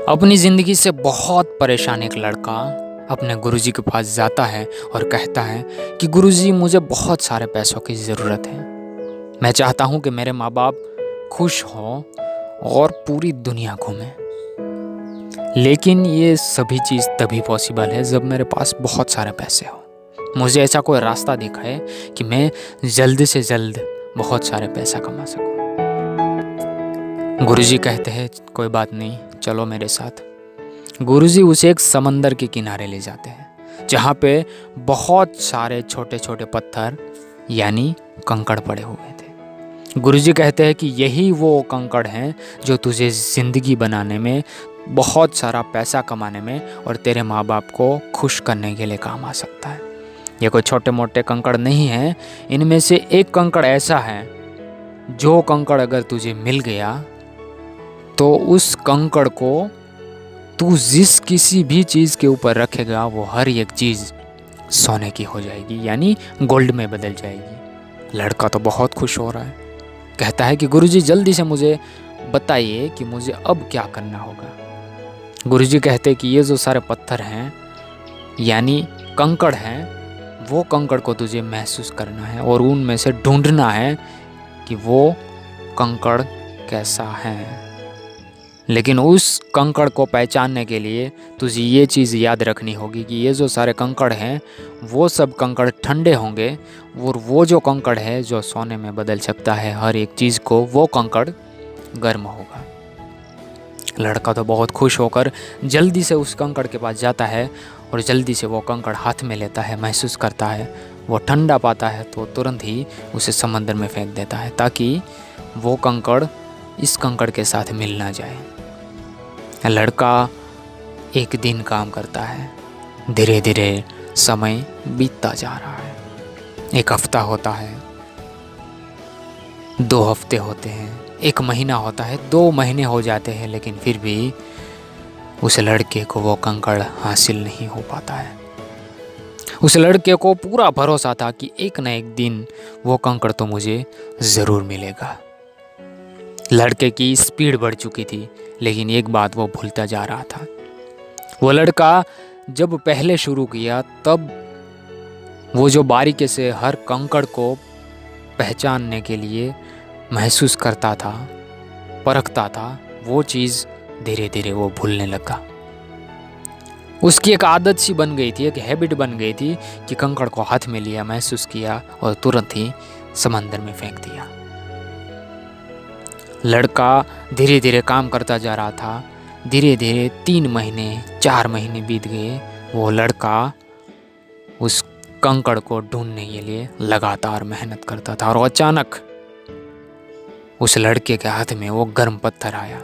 अपनी ज़िंदगी से बहुत परेशान एक लड़का अपने गुरुजी के पास जाता है और कहता है कि गुरुजी, मुझे बहुत सारे पैसों की ज़रूरत है। मैं चाहता हूँ कि मेरे माँ बाप खुश हों और पूरी दुनिया घूमें, लेकिन ये सभी चीज़ तभी पॉसिबल है जब मेरे पास बहुत सारे पैसे हो। मुझे ऐसा कोई रास्ता दिखाए कि मैं जल्द से जल्द बहुत सारे पैसा कमा सकूं। गुरुजी कहते हैं, कोई बात नहीं, चलो मेरे साथ। गुरुजी उसे एक समंदर के किनारे ले जाते हैं जहाँ पे बहुत सारे छोटे छोटे पत्थर यानी कंकड़ पड़े हुए थे। गुरुजी कहते हैं कि यही वो कंकड़ हैं जो तुझे ज़िंदगी बनाने में, बहुत सारा पैसा कमाने में और तेरे माँ बाप को खुश करने के लिए काम आ सकता है। ये कोई छोटे मोटे कंकड़ नहीं हैं। इनमें से एक कंकड़ ऐसा है, जो कंकड़ अगर तुझे मिल गया तो उस कंकड़ को तू जिस किसी भी चीज़ के ऊपर रखेगा वो हर एक चीज़ सोने की हो जाएगी, यानी गोल्ड में बदल जाएगी। लड़का तो बहुत खुश हो रहा है, कहता है कि गुरुजी जल्दी से मुझे बताइए कि मुझे अब क्या करना होगा। गुरुजी कहते हैं कि ये जो सारे पत्थर हैं यानी कंकड़ हैं, वो कंकड़ को तुझे महसूस करना है और उनमें से ढूंढना है कि वो कंकड़ कैसा है। लेकिन उस कंकड़ को पहचानने के लिए तुझे ये चीज़ याद रखनी होगी कि ये जो सारे कंकड़ हैं वो सब कंकड़ ठंडे होंगे और वो जो कंकड़ है जो सोने में बदल सकता है हर एक चीज़ को, वो कंकड़ गर्म होगा। लड़का तो बहुत खुश होकर जल्दी से उस कंकड़ के पास जाता है और जल्दी से वो कंकड़ हाथ में लेता है, महसूस करता है। वो ठंडा पाता है तो तुरंत ही उसे समंदर में फेंक देता है ताकि वो कंकड़ इस कंकड़ के साथ मिल ना जाए। लड़का एक दिन काम करता है, धीरे धीरे समय बीतता जा रहा है। एक हफ्ता होता है, 2 हफ्ते होते हैं, 1 महीना होता है, 2 महीने हो जाते हैं, लेकिन फिर भी उस लड़के को वो कंकड़ हासिल नहीं हो पाता है। उस लड़के को पूरा भरोसा था कि एक न एक दिन वो कंकड़ तो मुझे ज़रूर मिलेगा। लड़के की स्पीड बढ़ चुकी थी, लेकिन एक बात वो भूलता जा रहा था। वो लड़का जब पहले शुरू किया तब वो जो बारीकी से हर कंकड़ को पहचानने के लिए महसूस करता था, परखता था, वो चीज़ धीरे धीरे वो भूलने लगा। उसकी एक आदत सी बन गई थी, एक हैबिट बन गई थी कि कंकड़ को हाथ में लिया, महसूस किया और तुरंत ही समंदर में फेंक दिया। लड़का धीरे धीरे काम करता जा रहा था। धीरे धीरे 3 महीने 4 महीने बीत गए। वो लड़का उस कंकड़ को ढूंढने के लिए लगातार मेहनत करता था और अचानक उस लड़के के हाथ में वो गर्म पत्थर आया।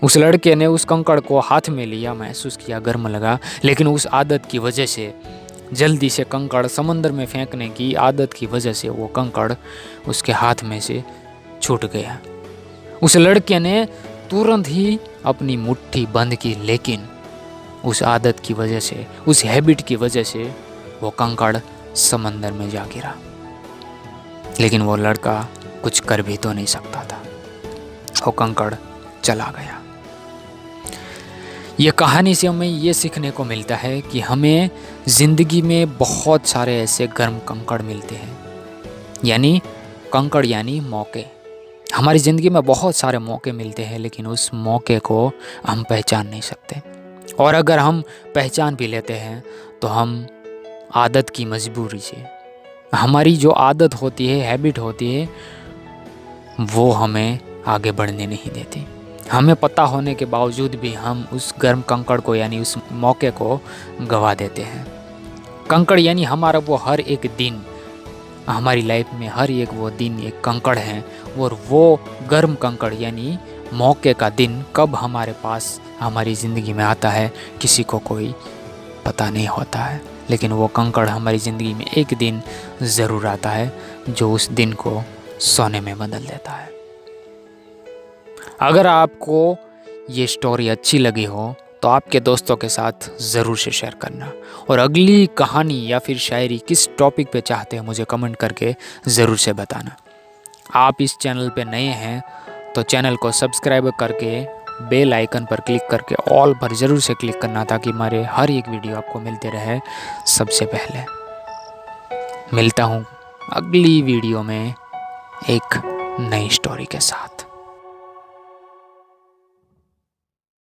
उस लड़के ने उस कंकड़ को हाथ में लिया, महसूस किया, गर्म लगा, लेकिन उस आदत की वजह से, जल्दी से कंकड़ समंदर में फेंकने की आदत की वजह से वो कंकड़ उसके हाथ में से छूट गया। उस लड़के ने तुरंत ही अपनी मुट्ठी बंद की, लेकिन उस आदत की वजह से, उस हैबिट की वजह से वो कंकड़ समंदर में जा गिरा। लेकिन वो लड़का कुछ कर भी तो नहीं सकता था, वो कंकड़ चला गया। ये कहानी से हमें ये सीखने को मिलता है कि हमें ज़िंदगी में बहुत सारे ऐसे गर्म कंकड़ मिलते हैं, यानी कंकड़ यानी मौके। हमारी ज़िंदगी में बहुत सारे मौके मिलते हैं, लेकिन उस मौके को हम पहचान नहीं सकते, और अगर हम पहचान भी लेते हैं तो हम आदत की मजबूरी से, हमारी जो आदत होती है, हैबिट होती है, वो हमें आगे बढ़ने नहीं देती। हमें पता होने के बावजूद भी हम उस गर्म कंकड़ को यानी उस मौके को गवा देते हैं। कंकड़ यानी हमारा वो हर एक दिन, हमारी लाइफ में हर एक वो दिन एक कंकड़ है, और वो गर्म कंकड़ यानी मौके का दिन कब हमारे पास, हमारी ज़िंदगी में आता है, किसी को कोई पता नहीं होता है। लेकिन वो कंकड़ हमारी ज़िंदगी में एक दिन ज़रूर आता है जो उस दिन को सोने में बदल देता है। अगर आपको ये स्टोरी अच्छी लगी हो तो आपके दोस्तों के साथ ज़रूर से शेयर करना, और अगली कहानी या फिर शायरी किस टॉपिक पे चाहते हैं मुझे कमेंट करके ज़रूर से बताना। आप इस चैनल पे नए हैं तो चैनल को सब्सक्राइब करके बेल आइकन पर क्लिक करके ऑल पर ज़रूर से क्लिक करना, ताकि हमारे हर एक वीडियो आपको मिलते रहे सबसे पहले। मिलता हूँ अगली वीडियो में एक नई स्टोरी के साथ।